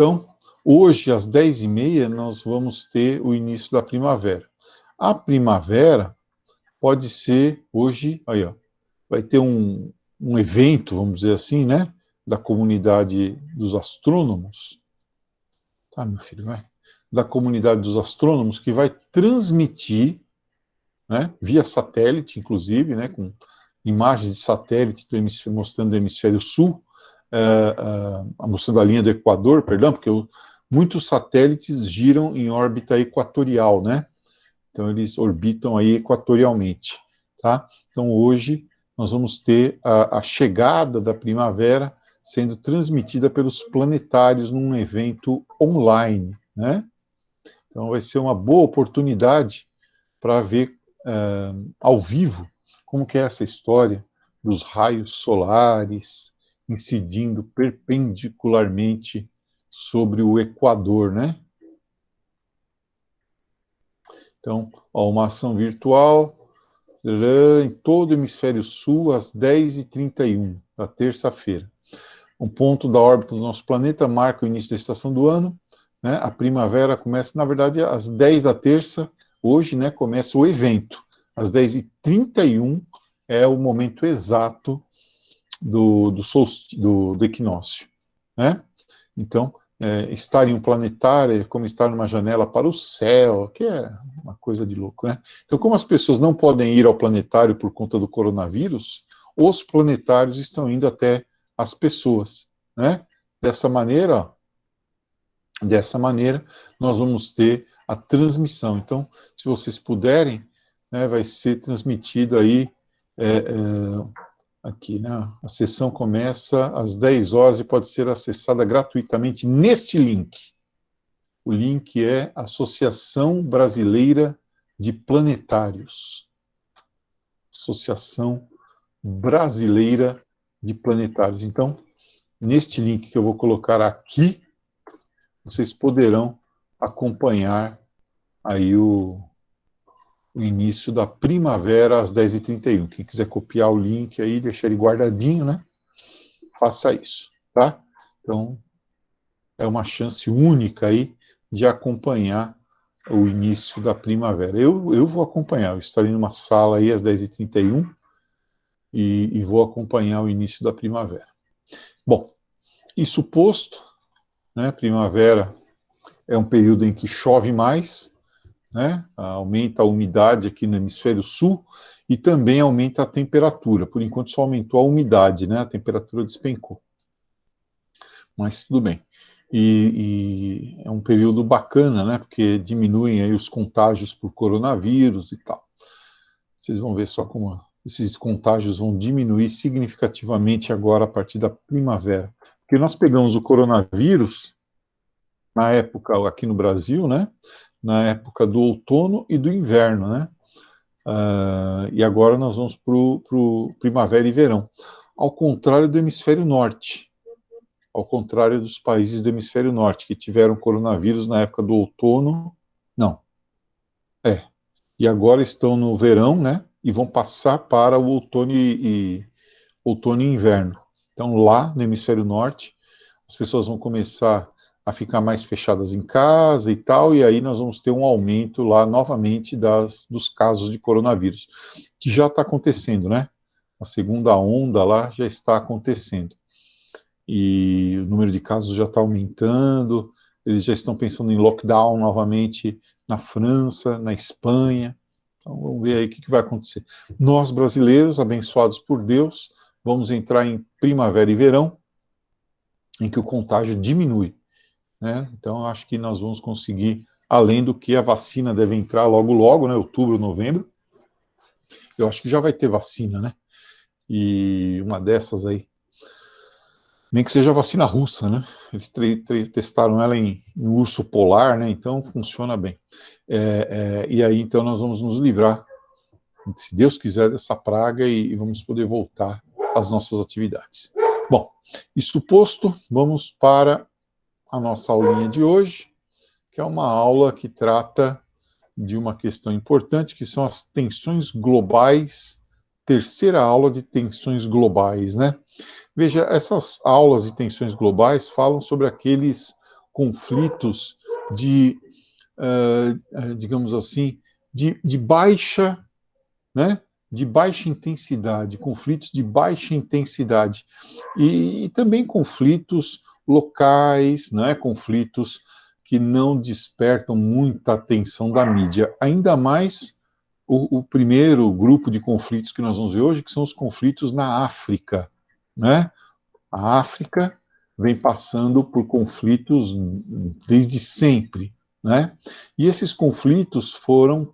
Então, hoje, às 10h30, nós vamos ter o início da primavera. A primavera pode ser, hoje, aí, ó, vai ter um evento, vamos dizer assim, né, da comunidade dos astrônomos. Tá, meu filho, vai. Da comunidade dos astrônomos, que vai transmitir, né, via satélite, inclusive, né, com imagens de satélite do hemisfério, mostrando o hemisfério sul, mostrando a linha do Equador, perdão, porque muitos satélites giram em órbita equatorial, né? Então eles orbitam aí equatorialmente, tá? Então hoje nós vamos ter a chegada da primavera sendo transmitida pelos planetários num evento online, né? Então vai ser uma boa oportunidade para ver ao vivo como que é essa história dos raios solares incidindo perpendicularmente sobre o Equador, né? Então, ó, uma ação virtual em todo o hemisfério sul às 10h31 da terça-feira. Um ponto da órbita do nosso planeta marca o início da estação do ano, né? A primavera começa, na verdade, às 10 da terça. Hoje, né, começa o evento. Às 10h31 é o momento exato do equinócio, né? Então, estar em um planetário é como estar numa janela para o céu, que é uma coisa de louco, né? Então, como as pessoas não podem ir ao planetário por conta do coronavírus, os planetários estão indo até as pessoas, né? Dessa maneira, nós vamos ter a transmissão. Então, se vocês puderem, né, vai ser transmitido aí aqui, né? A sessão começa às 10 horas e pode ser acessada gratuitamente neste link. O link é Associação Brasileira de Planetários. Associação Brasileira de Planetários. Então, neste link que eu vou colocar aqui, vocês poderão acompanhar aí o início da primavera às 10h31. Quem quiser copiar o link aí, deixar ele guardadinho, né? Faça isso, tá? Então, é uma chance única aí de acompanhar o início da primavera. Eu vou acompanhar, eu estarei numa sala aí às 10h31 e vou acompanhar o início da primavera. Bom, isso posto, né, primavera é um período em que chove mais, né, aumenta a umidade aqui no hemisfério sul e também aumenta a temperatura. Por enquanto só aumentou a umidade, né, a temperatura despencou. Mas tudo bem. E é um período bacana, né, porque diminuem aí os contágios por coronavírus e tal. Vocês vão ver só como esses contágios vão diminuir significativamente agora a partir da primavera. Porque nós pegamos o coronavírus na época aqui no Brasil, né, na época do outono e do inverno, né? E agora nós vamos para o primavera e verão. Ao contrário do hemisfério norte. Ao contrário dos países do hemisfério norte, que tiveram coronavírus na época do outono. Não. E agora estão no verão, né? E vão passar para o outono outono e inverno. Então, lá no hemisfério norte, as pessoas vão começar a ficar mais fechadas em casa e tal, e aí nós vamos ter um aumento lá novamente dos casos de coronavírus, que já está acontecendo, né? A segunda onda lá já está acontecendo. E o número de casos já está aumentando, eles já estão pensando em lockdown novamente na França, na Espanha. Então vamos ver aí o que vai acontecer. Nós, brasileiros, abençoados por Deus, vamos entrar em primavera e verão, em que o contágio diminui, né? Então acho que nós vamos conseguir, além do que a vacina deve entrar logo logo, né? Outubro, novembro. Eu acho que já vai ter vacina, né? E uma dessas aí, nem que seja a vacina russa, né? Eles testaram ela em urso polar, né? Então funciona bem. E aí então nós vamos nos livrar, se Deus quiser, dessa praga e vamos poder voltar às nossas atividades. Bom, isso posto, vamos para a nossa aulinha de hoje, que é uma aula que trata de uma questão importante, que são as tensões globais, terceira aula de tensões globais, né? Veja, essas aulas de tensões globais falam sobre aqueles conflitos de, digamos assim, de baixa, né, de baixa intensidade, conflitos de baixa intensidade, e também conflitos locais, né, conflitos que não despertam muita atenção da mídia, ainda mais o primeiro grupo de conflitos que nós vamos ver hoje, que são os conflitos na África, né? A África vem passando por conflitos desde sempre, né? E esses conflitos foram,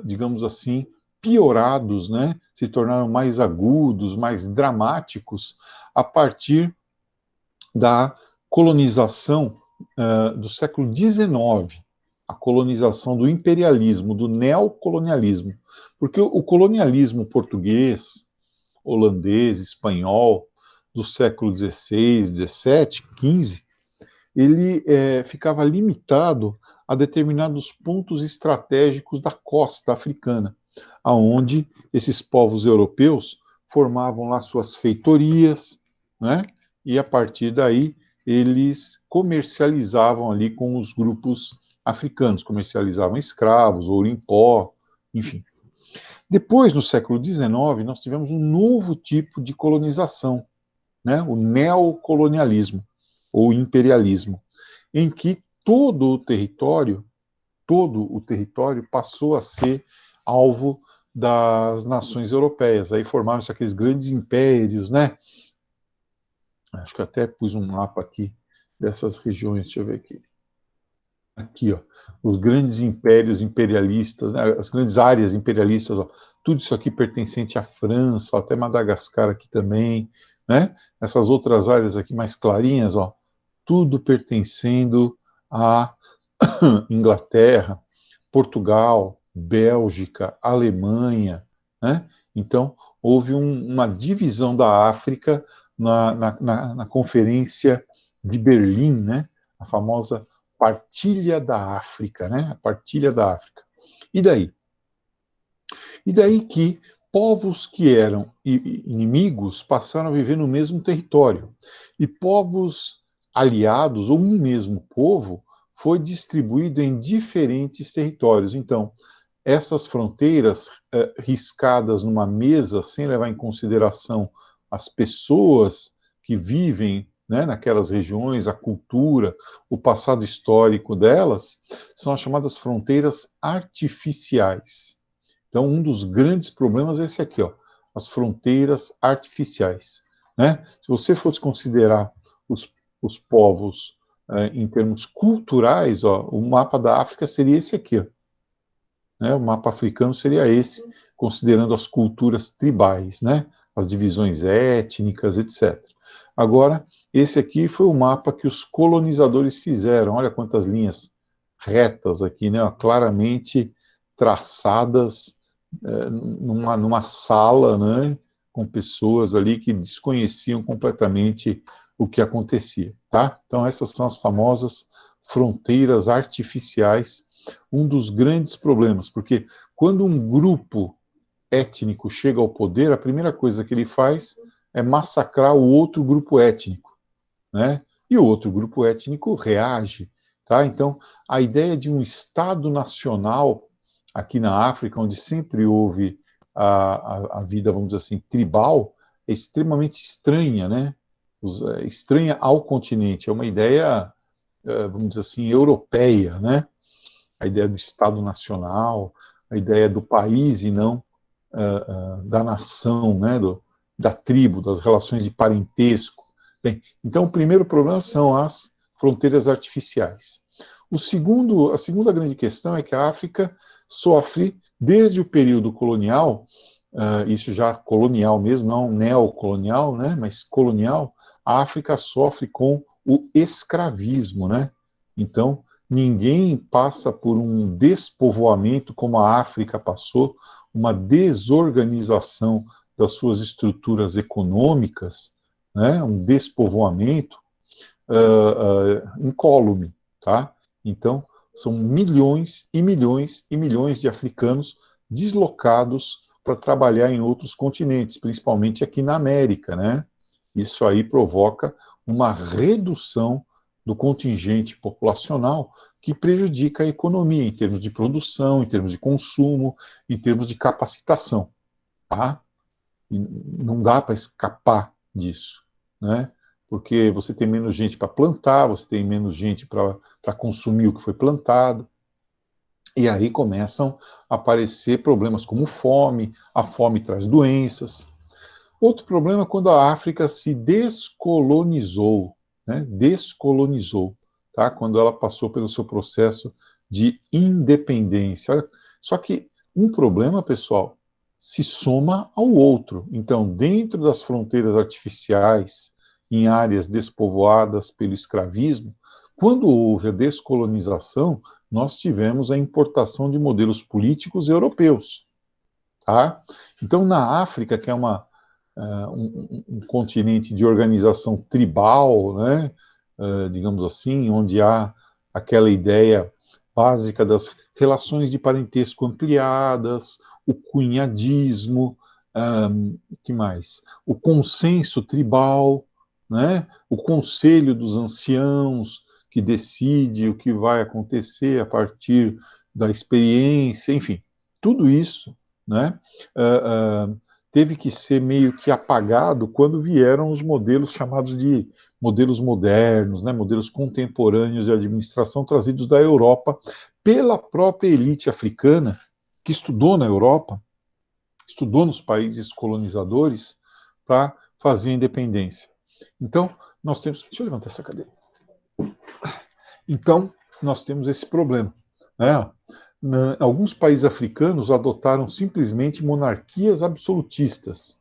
digamos assim, piorados, né? Se tornaram mais agudos, mais dramáticos a partir da colonização do século XIX, a colonização do imperialismo, do neocolonialismo, porque o colonialismo português, holandês, espanhol, do século XVI, XVII, XV, ele ficava limitado a determinados pontos estratégicos da costa africana, aonde esses povos europeus formavam lá suas feitorias, né? E a partir daí eles comercializavam ali com os grupos africanos, comercializavam escravos, ouro em pó, enfim. Depois, no século XIX, nós tivemos um novo tipo de colonização, né? O neocolonialismo, ou imperialismo, em que todo o território passou a ser alvo das nações europeias. Aí formaram-se aqueles grandes impérios, né? Acho que até pus um mapa aqui dessas regiões, deixa eu ver aqui. Aqui, ó, os grandes impérios imperialistas, né, as grandes áreas imperialistas, ó, tudo isso aqui pertencente à França, ó, até Madagascar aqui também, né? Essas outras áreas aqui mais clarinhas, ó, tudo pertencendo à Inglaterra, Portugal, Bélgica, Alemanha, né? Então, houve uma divisão da África na Conferência de Berlim, né? A famosa Partilha da África, né? A Partilha da África. E daí? E daí que povos que eram inimigos passaram a viver no mesmo território. E povos aliados, ou um mesmo povo, foi distribuído em diferentes territórios. Então, essas fronteiras riscadas numa mesa, sem levar em consideração as pessoas que vivem, né, naquelas regiões, a cultura, o passado histórico delas, são as chamadas fronteiras artificiais. Então, um dos grandes problemas é esse aqui, ó, as fronteiras artificiais, né? Se você fosse considerar os povos em termos culturais, ó, o mapa da África seria esse aqui, ó, né? O mapa africano seria esse, considerando as culturas tribais, né? As divisões étnicas, etc. Agora, esse aqui foi o mapa que os colonizadores fizeram. Olha quantas linhas retas aqui, né? Claramente traçadas numa sala, né? Com pessoas ali que desconheciam completamente o que acontecia, tá? Então, essas são as famosas fronteiras artificiais, um dos grandes problemas, porque quando um grupo étnico chega ao poder, a primeira coisa que ele faz é massacrar o outro grupo étnico, né? E o outro grupo étnico reage, tá? Então, a ideia de um Estado nacional aqui na África, onde sempre houve a vida, vamos dizer assim, tribal, é extremamente estranha, né? Estranha ao continente. É uma ideia, vamos dizer assim, europeia, né? A ideia do Estado nacional, a ideia do país e não da nação, né? Da tribo, das relações de parentesco. Bem, então o primeiro problema são as fronteiras artificiais. A segunda grande questão é que a África sofre, desde o período colonial, isso já colonial mesmo, não neocolonial, né, mas colonial, a África sofre com o escravismo, né? Então, ninguém passa por um despovoamento como a África passou, uma desorganização das suas estruturas econômicas, né, um despovoamento incólume, tá? Então, são milhões e milhões e milhões de africanos deslocados para trabalhar em outros continentes, principalmente aqui na América, né? Isso aí provoca uma redução do contingente populacional que prejudica a economia em termos de produção, em termos de consumo, em termos de capacitação, tá? E não dá para escapar disso, né? Porque você tem menos gente para plantar, você tem menos gente para consumir o que foi plantado, e aí começam a aparecer problemas como fome, a fome traz doenças. Outro problema é quando a África se descolonizou, né? Descolonizou, tá? Quando ela passou pelo seu processo de independência. Olha, só que um problema, pessoal, se soma ao outro. Então, dentro das fronteiras artificiais, em áreas despovoadas pelo escravismo, quando houve a descolonização, nós tivemos a importação de modelos políticos europeus, tá? Então, na África, que é um continente de organização tribal, né, digamos assim, onde há aquela ideia básica das relações de parentesco ampliadas, o cunhadismo, que mais? O consenso tribal, né, o conselho dos anciãos, que decide o que vai acontecer a partir da experiência, enfim, tudo isso, né, teve que ser meio que apagado quando vieram os modelos chamados de modelos modernos, né, modelos contemporâneos de administração trazidos da Europa pela própria elite africana que estudou na Europa, estudou nos países colonizadores para fazer a independência. Então, nós temos. Deixa eu levantar essa cadeira. Então, nós temos esse problema, né? Alguns países africanos adotaram simplesmente monarquias absolutistas.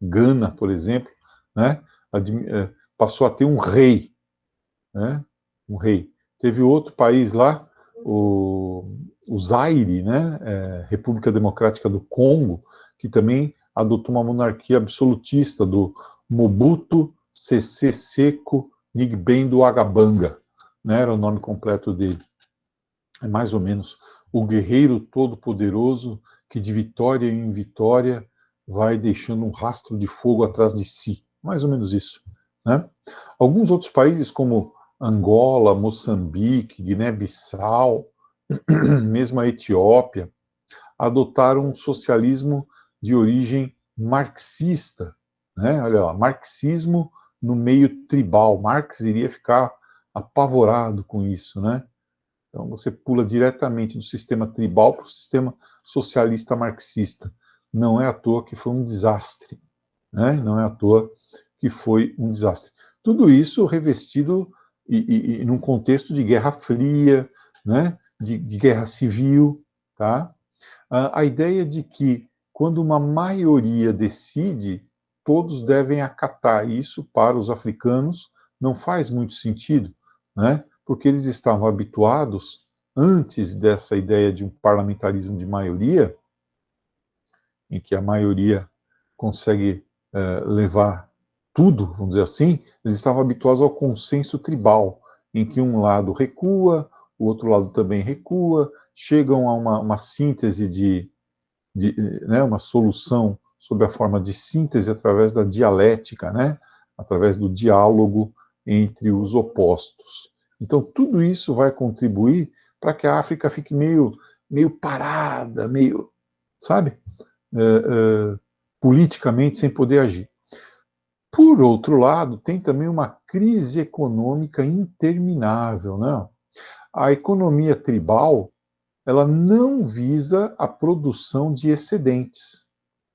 Gana, por exemplo, né, passou a ter um rei, né, um rei. Teve outro país lá, o Zaire, né, República Democrática do Congo, que também adotou uma monarquia absolutista do Mobutu Sese Seko Ngbendu Agabanga, né, era o nome completo dele. É mais ou menos o guerreiro todo-poderoso que de vitória em vitória vai deixando um rastro de fogo atrás de si. Mais ou menos isso, né? Alguns outros países, como Angola, Moçambique, Guiné-Bissau, mesmo a Etiópia, adotaram um socialismo de origem marxista, né? Olha lá, marxismo no meio tribal. Marx iria ficar apavorado com isso, né? Então você pula diretamente do sistema tribal para o sistema socialista marxista. Não é à toa que foi um desastre, né? Não é à toa que foi um desastre. Tudo isso revestido e num contexto de Guerra Fria, né? De guerra civil, tá? A ideia de que quando uma maioria decide, todos devem acatar isso para os africanos não faz muito sentido, né? Porque eles estavam habituados, antes dessa ideia de um parlamentarismo de maioria, em que a maioria consegue levar tudo, vamos dizer assim, eles estavam habituados ao consenso tribal, em que um lado recua, o outro lado também recua, chegam a uma síntese né, uma solução sob a forma de síntese através da dialética, né, através do diálogo entre os opostos. Então, tudo isso vai contribuir para que a África fique meio parada, meio, sabe, politicamente sem poder agir. Por outro lado, tem também uma crise econômica interminável, né? A economia tribal, ela não visa a produção de excedentes.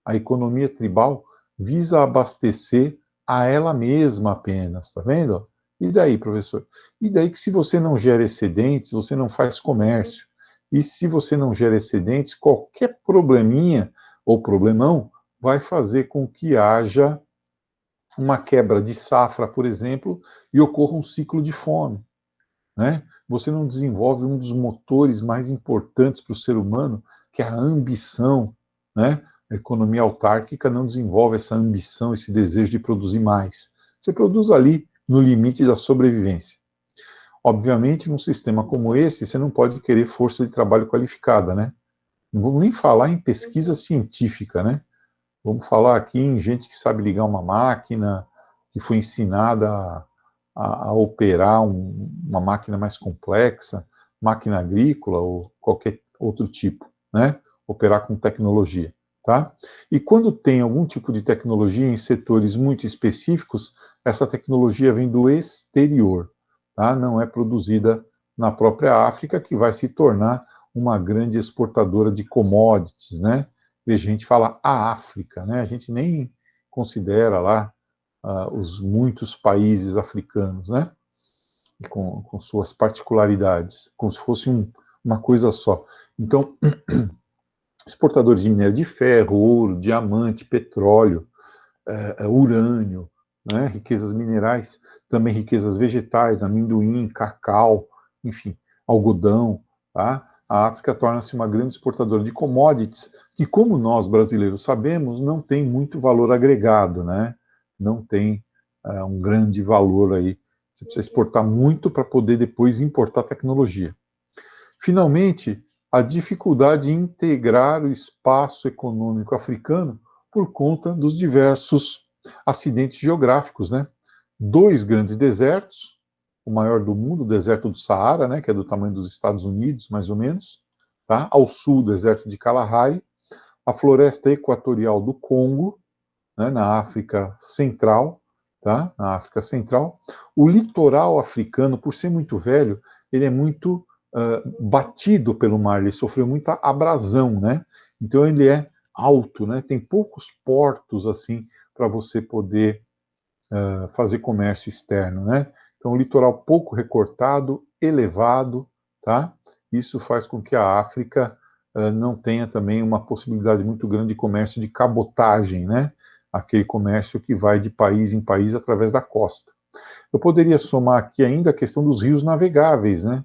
A economia tribal visa abastecer a ela mesma apenas, tá vendo? E daí, professor? E daí que se você não gera excedentes, você não faz comércio. E se você não gera excedentes, qualquer probleminha ou problemão vai fazer com que haja uma quebra de safra, por exemplo, e ocorra um ciclo de fome, né? Você não desenvolve um dos motores mais importantes para o ser humano, que é a ambição, né? A economia autárquica não desenvolve essa ambição, esse desejo de produzir mais. Você produz ali no limite da sobrevivência. Obviamente, num sistema como esse, você não pode querer força de trabalho qualificada, né? Não vamos nem falar em pesquisa científica, né? Vamos falar aqui em gente que sabe ligar uma máquina, que foi ensinada a operar uma máquina mais complexa, máquina agrícola ou qualquer outro tipo, né? Operar com tecnologia, tá? E quando tem algum tipo de tecnologia em setores muito específicos, essa tecnologia vem do exterior, tá? Não é produzida na própria África, que vai se tornar uma grande exportadora de commodities, né? Veja, a gente fala a África, né? A gente nem considera lá os muitos países africanos, né? Com suas particularidades, como se fosse uma coisa só. Então, exportadores de minério de ferro, ouro, diamante, petróleo, urânio, né? Riquezas minerais, também riquezas vegetais, amendoim, cacau, enfim, algodão, tá? A África torna-se uma grande exportadora de commodities que, como nós brasileiros sabemos, não tem muito valor agregado, né? Não tem um grande valor aí. Você precisa exportar muito para poder depois importar tecnologia. Finalmente, a dificuldade em integrar o espaço econômico africano por conta dos diversos acidentes geográficos, né? Dois grandes desertos, o maior do mundo, o deserto do Saara, né, que é do tamanho dos Estados Unidos, mais ou menos, tá? Ao sul, o deserto de Kalahari, a floresta equatorial do Congo, né, na África Central, tá? Na África Central. O litoral africano, por ser muito velho, ele é muito batido pelo mar, ele sofreu muita abrasão, né? Então ele é alto, né? Tem poucos portos assim para você poder fazer comércio externo, né? Então, um litoral pouco recortado, elevado, tá? Isso faz com que a África não tenha também uma possibilidade muito grande de comércio de cabotagem, né? Aquele comércio que vai de país em país através da costa. Eu poderia somar aqui ainda a questão dos rios navegáveis, né?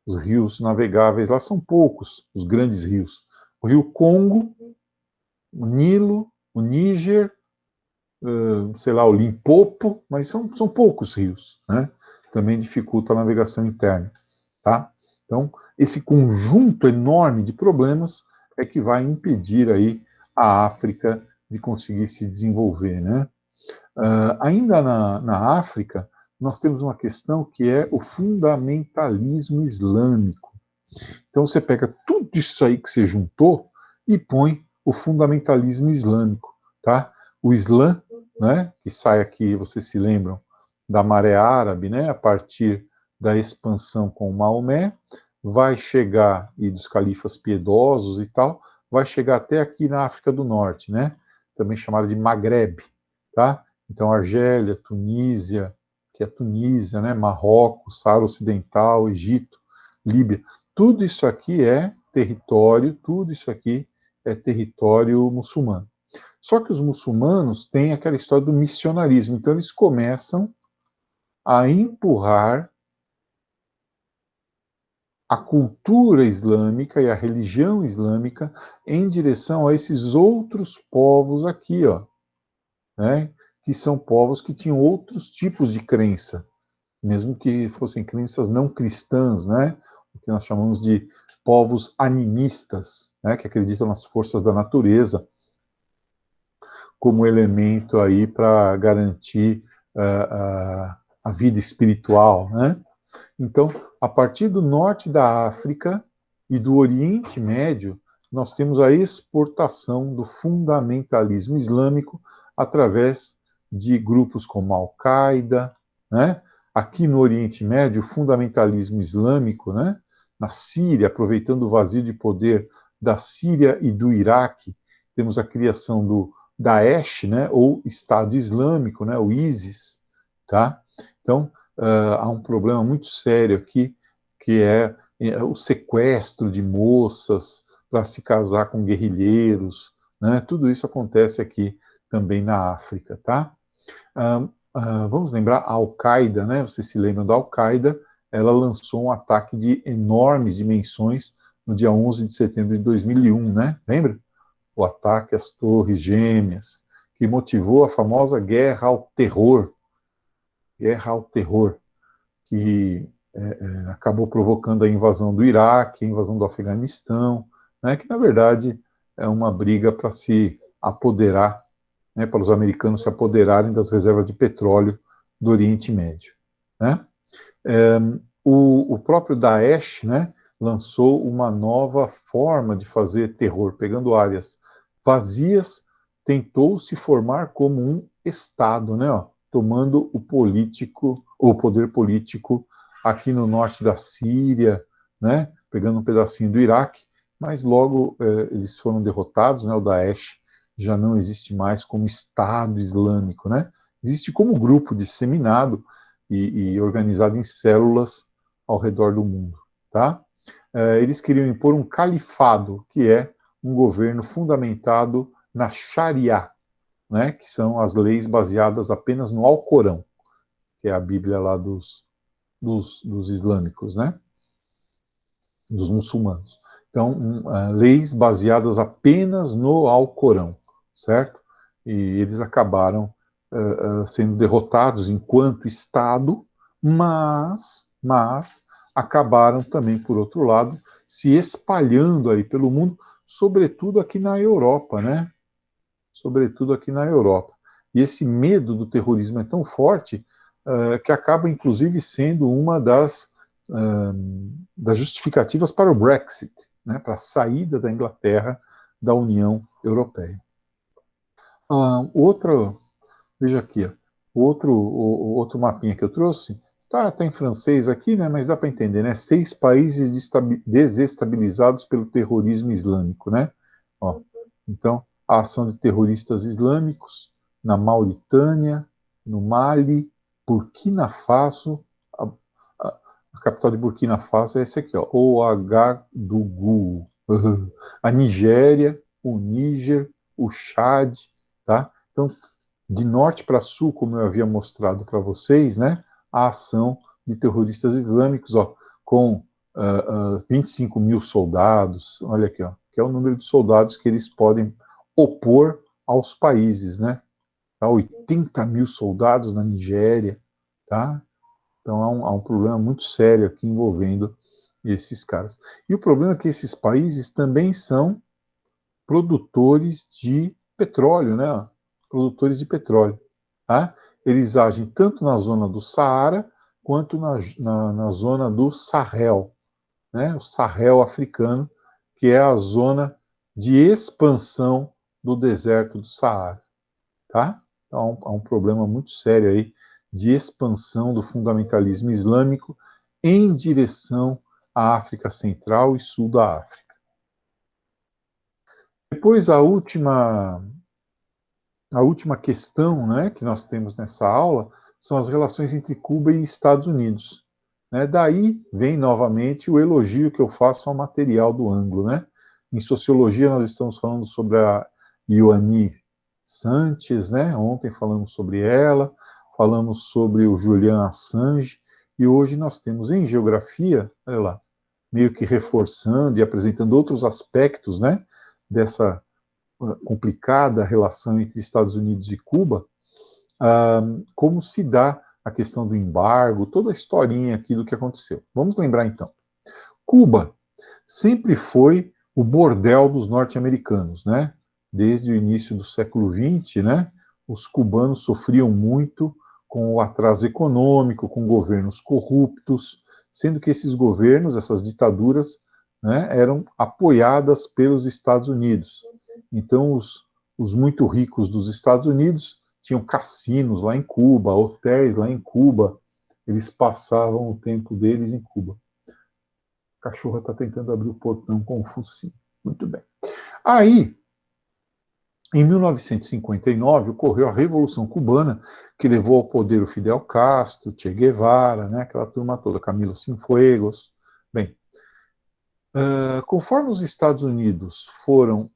Os rios navegáveis lá são poucos, os grandes rios. O rio Congo, o Nilo, o Níger, sei lá, o Limpopo, mas são poucos rios, né? Também dificulta a navegação interna, tá? Então, esse conjunto enorme de problemas é que vai impedir aí a África de conseguir se desenvolver, né? Ainda na África, nós temos uma questão que é o fundamentalismo islâmico. Então, você pega tudo isso aí que você juntou e põe o fundamentalismo islâmico, tá? O Islã, né, que sai aqui, vocês se lembram, da maré árabe, né, a partir da expansão com Maomé, vai chegar, e dos califas piedosos e tal, vai chegar até aqui na África do Norte, né, também chamada de Maghreb, tá? Então, Argélia, Tunísia, que é Tunísia, né, Marrocos, Saara Ocidental, Egito, Líbia, tudo isso aqui é território, tudo isso aqui é território muçulmano. Só que os muçulmanos têm aquela história do missionarismo, então eles começam a empurrar a cultura islâmica e a religião islâmica em direção a esses outros povos aqui, ó, né? Que são povos que tinham outros tipos de crença, mesmo que fossem crenças não cristãs, né? O que nós chamamos de povos animistas, né? Que acreditam nas forças da natureza como elemento aí para garantir a vida espiritual, né? Então, a partir do norte da África e do Oriente Médio, nós temos a exportação do fundamentalismo islâmico através de grupos como a Al-Qaeda, né? Aqui no Oriente Médio, o fundamentalismo islâmico, né? Na Síria, aproveitando o vazio de poder da Síria e do Iraque, temos a criação do Daesh, né? Ou Estado Islâmico, né? O ISIS, tá? Então, há um problema muito sério aqui, que é o sequestro de moças para se casar com guerrilheiros, né? Tudo isso acontece aqui também na África, tá? Vamos lembrar a Al-Qaeda, né? Vocês se lembram da Al-Qaeda? Ela lançou um ataque de enormes dimensões no dia 11 de setembro de 2001, né? Lembra? O ataque às Torres Gêmeas, que motivou a famosa Guerra ao Terror, que acabou provocando a invasão do Iraque, a invasão do Afeganistão, né, que na verdade é uma briga para se apoderar, né, para os americanos se apoderarem das reservas de petróleo do Oriente Médio. né? O próprio Daesh, né, lançou uma nova forma de fazer terror, pegando áreas vazias, tentou se formar como um Estado, né, ó, tomando o poder político aqui no norte da Síria, né, pegando um pedacinho do Iraque, mas logo eles foram derrotados, né, o Daesh já não existe mais como Estado Islâmico, né, existe como grupo disseminado e organizado em células ao redor do mundo, tá? Eles queriam impor um califado, que é um governo fundamentado na Sharia, né, que são as leis baseadas apenas no Alcorão, que é a Bíblia lá dos islâmicos, né, dos muçulmanos. Então, leis baseadas apenas no Alcorão, certo? E eles acabaram sendo derrotados enquanto Estado, mas acabaram também, por outro lado, se espalhando aí pelo mundo, sobretudo aqui na Europa, né? Sobretudo aqui na Europa. E esse medo do terrorismo é tão forte que acaba, inclusive, sendo uma das justificativas para o Brexit, né? Para a saída da Inglaterra da União Europeia. Outro, veja aqui, ó, outro mapinha que eu trouxe, tá em francês aqui, né, mas dá para entender, né? 6 países desestabilizados pelo terrorismo islâmico, né? Ó, então, a ação de terroristas islâmicos na Mauritânia, no Mali, Burkina Faso, a capital de Burkina Faso é esse aqui, ó, Ouagadougou, a Nigéria, o Níger, o Chad, tá? Então, de norte para sul, como eu havia mostrado para vocês, né, a ação de terroristas islâmicos, ó, com 25 mil soldados, olha aqui, ó, que é o número de soldados que eles podem opor aos países, né? Tá, 80 mil soldados na Nigéria, tá? Então há um problema muito sério aqui envolvendo esses caras. E o problema é que esses países também são produtores de petróleo, né? Produtores de petróleo. Tá? Eles agem tanto na zona do Saara quanto na zona do Sahel, né? O Sahel africano, que é a zona de expansão do deserto do Saara. Tá? Então, há um problema muito sério aí de expansão do fundamentalismo islâmico em direção à África Central e Sul da África. Depois, a última questão, né, que nós temos nessa aula são as relações entre Cuba e Estados Unidos. Né? Daí vem novamente o elogio que eu faço ao material do ângulo. Né? Em sociologia, nós estamos falando sobre a Ioani Sanches, né? Ontem falamos sobre ela, falamos sobre o Julian Assange, e hoje nós temos em geografia, olha lá, meio que reforçando e apresentando outros aspectos, né, dessa complicada relação entre Estados Unidos e Cuba, como se dá a questão do embargo, toda a historinha aqui do que aconteceu. Vamos lembrar então. Cuba sempre foi o bordel dos norte-americanos, né? Desde o início do século XX, né? Os cubanos sofriam muito com o atraso econômico, com governos corruptos, sendo que esses governos, essas ditaduras, né, eram apoiadas pelos Estados Unidos. Então, os muito ricos dos Estados Unidos tinham cassinos lá em Cuba, hotéis lá em Cuba, eles passavam o tempo deles em Cuba. A cachorra está tentando abrir o portão com o focinho. Muito bem. Aí, em 1959, ocorreu a Revolução Cubana, que levou ao poder o Fidel Castro, Che Guevara, né, aquela turma toda, Camilo Cienfuegos. Bem, conforme os Estados Unidos foram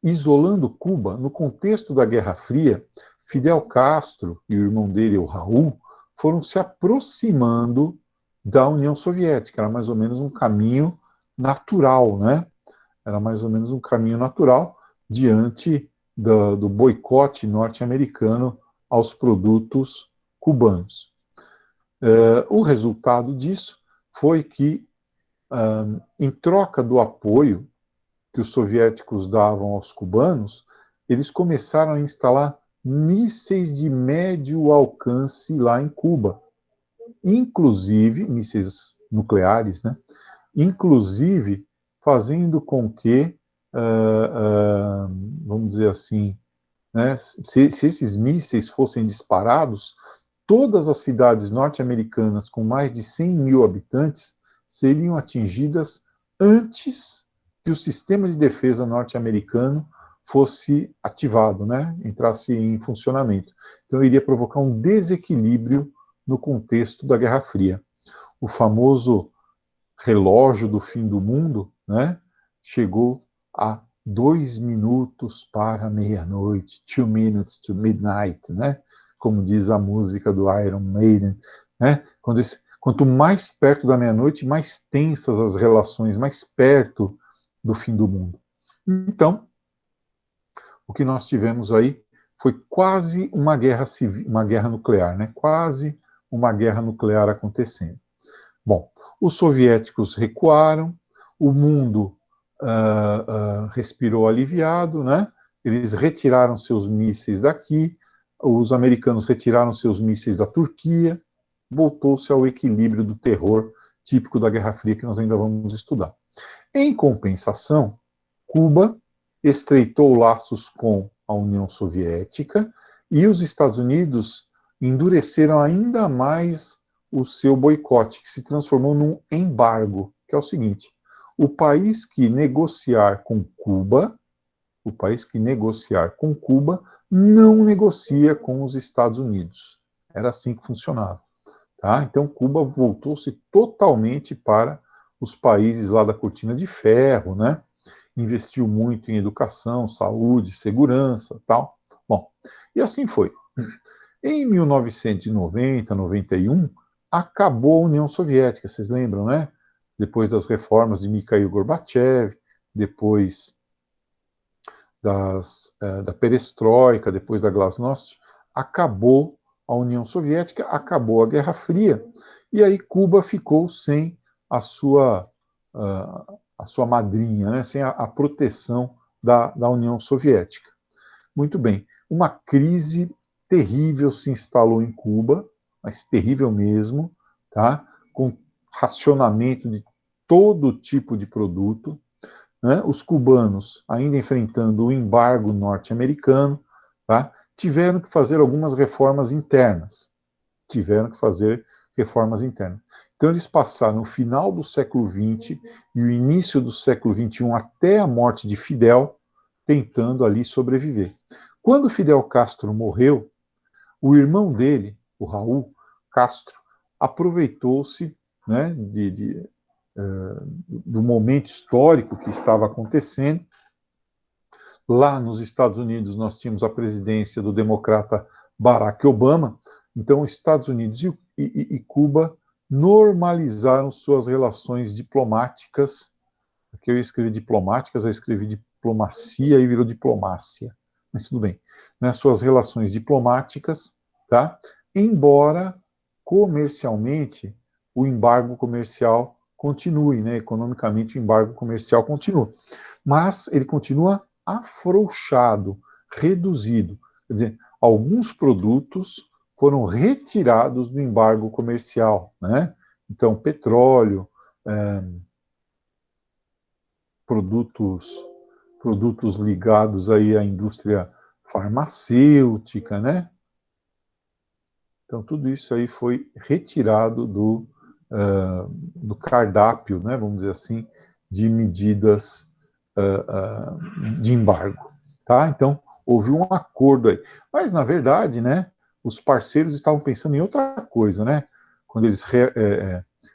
isolando Cuba, no contexto da Guerra Fria, Fidel Castro e o irmão dele, o Raul, foram se aproximando da União Soviética. Era mais ou menos um caminho natural, né? Era mais ou menos um caminho natural diante do boicote norte-americano aos produtos cubanos. O resultado disso foi que, em troca do apoio que os soviéticos davam aos cubanos, eles começaram a instalar mísseis de médio alcance lá em Cuba. inclusive mísseis nucleares, né? Inclusive fazendo com que, vamos dizer assim, né, se esses mísseis fossem disparados, todas as cidades norte-americanas com mais de 100 mil habitantes seriam atingidas antes que o sistema de defesa norte-americano fosse ativado, né, entrasse em funcionamento. Então, iria provocar um desequilíbrio no contexto da Guerra Fria. O famoso relógio do fim do mundo, né, chegou a 2 minutos para meia-noite, 2 minutes to midnight, né, como diz a música do Iron Maiden, né, quanto mais perto da meia-noite, mais tensas as relações, mais perto do fim do mundo. Então, o que nós tivemos aí foi quase uma guerra civil, uma guerra nuclear, né, quase uma guerra nuclear acontecendo. Bom, os soviéticos recuaram, o mundo respirou aliviado, né? Eles retiraram seus mísseis daqui, os americanos retiraram seus mísseis da Turquia, voltou-se ao equilíbrio do terror típico da Guerra Fria que nós ainda vamos estudar. Em compensação, Cuba estreitou laços com a União Soviética e os Estados Unidos endureceram ainda mais o seu boicote, que se transformou num embargo, que é o seguinte: o país que negociar com Cuba, não negocia com os Estados Unidos. Era assim que funcionava. Tá? Então, Cuba voltou-se totalmente para os países lá da Cortina de Ferro, né? Investiu muito em educação, saúde, segurança, tal. Bom, e assim foi. Em 1990, 91, acabou a União Soviética, vocês lembram, né? Depois das reformas de Mikhail Gorbachev, depois da perestroika, depois da glasnost, acabou a União Soviética, acabou a Guerra Fria, e aí Cuba ficou sem a sua madrinha, né? Sem a proteção da União Soviética. Muito bem, uma crise terrível se instalou em Cuba, mas terrível mesmo, tá? Com racionamento de todo tipo de produto, né? Os cubanos, ainda enfrentando o embargo norte-americano, tá? Tiveram que fazer algumas reformas internas. Então, eles passaram o final do século XX e o início do século XXI até a morte de Fidel, tentando ali sobreviver. Quando Fidel Castro morreu, o irmão dele, o Raul Castro, aproveitou-se, né, do momento histórico que estava acontecendo. Lá nos Estados Unidos, nós tínhamos a presidência do democrata Barack Obama. Então, Estados Unidos e Cuba normalizaram suas relações diplomáticas. Aqui eu escrevi diplomáticas, eu escrevi diplomacia e virou diplomácia. Mas tudo bem. Né, suas relações diplomáticas, tá? Embora comercialmente o embargo comercial continue, né? Economicamente o embargo comercial continua. Mas ele continua afrouxado, reduzido. Quer dizer, alguns produtos foram retirados do embargo comercial, né? Então, petróleo, produtos ligados aí à indústria farmacêutica, né? Então, tudo isso aí foi retirado do cardápio, né, vamos dizer assim, de medidas de embargo. Tá? Então, houve um acordo aí. Mas, na verdade, né, os parceiros estavam pensando em outra coisa, né? Quando eles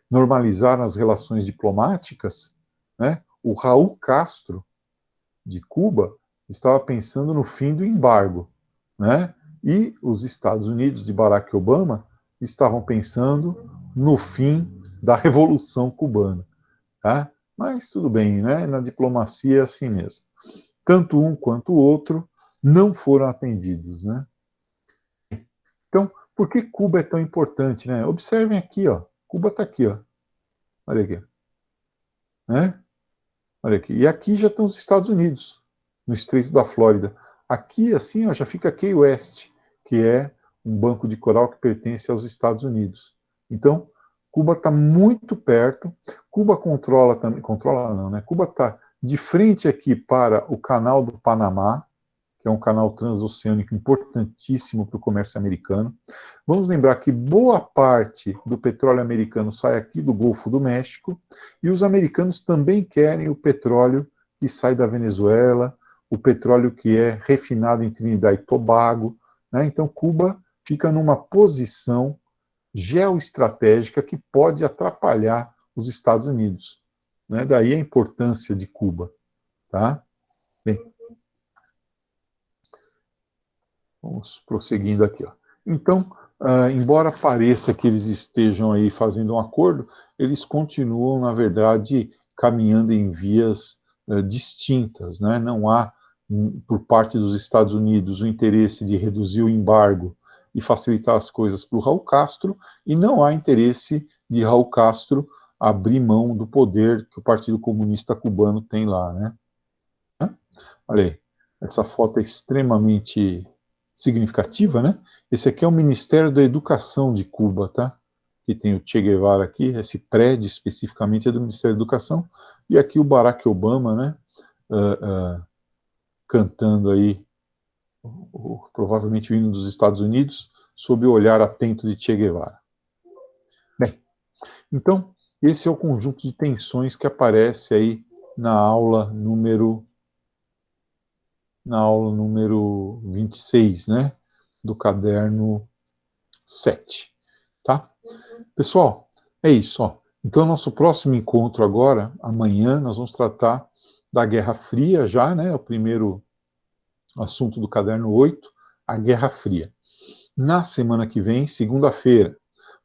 normalizaram as relações diplomáticas, né, o Raul Castro, de Cuba, estava pensando no fim do embargo, né? E os Estados Unidos de Barack Obama estavam pensando no fim da Revolução Cubana, tá? Mas tudo bem, né? Na diplomacia é assim mesmo. Tanto um quanto o outro não foram atendidos, né? Então, por que Cuba é tão importante, né? Observem aqui, ó. Cuba está aqui, ó. Olha aqui, né? Olha aqui. E aqui já estão os Estados Unidos, no Estreito da Flórida. Aqui, assim, ó, já fica Key West, que é um banco de coral que pertence aos Estados Unidos. Então, Cuba está muito perto. Cuba controla também, controla não, né? Cuba está de frente aqui para o Canal do Panamá, que é um canal transoceânico importantíssimo para o comércio americano. Vamos lembrar que boa parte do petróleo americano sai aqui do Golfo do México, e os americanos também querem o petróleo que sai da Venezuela, o petróleo que é refinado em Trinidad e Tobago, né? Então, Cuba fica numa posição geoestratégica que pode atrapalhar os Estados Unidos, né? Daí a importância de Cuba, tá? Bem, vamos prosseguindo aqui, ó. Então, embora pareça que eles estejam aí fazendo um acordo, eles continuam, na verdade, caminhando em vias distintas, né? Não há, por parte dos Estados Unidos, o interesse de reduzir o embargo e facilitar as coisas para o Raul Castro, e não há interesse de Raul Castro abrir mão do poder que o Partido Comunista Cubano tem lá, né? Olha aí, essa foto é extremamente significativa, né? Esse aqui é o Ministério da Educação de Cuba, tá? Que tem o Che Guevara aqui, esse prédio especificamente é do Ministério da Educação, e aqui o Barack Obama, né? Cantando aí, provavelmente o hino dos Estados Unidos, sob o olhar atento de Che Guevara. Bem, então, esse é o conjunto de tensões que aparece aí na aula número 26, né, do caderno 7, tá? Pessoal, é isso, ó. Então, nosso próximo encontro agora, amanhã, nós vamos tratar da Guerra Fria já, né, o primeiro assunto do caderno 8, a Guerra Fria. Na semana que vem, segunda-feira,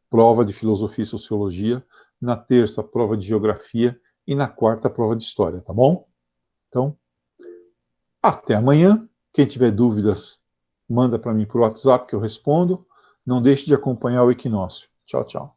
prova de Filosofia e Sociologia, na terça, prova de Geografia e na quarta, prova de História, tá bom? Então, até amanhã. Quem tiver dúvidas, manda para mim por WhatsApp que eu respondo. Não deixe de acompanhar o Equinócio. Tchau, tchau.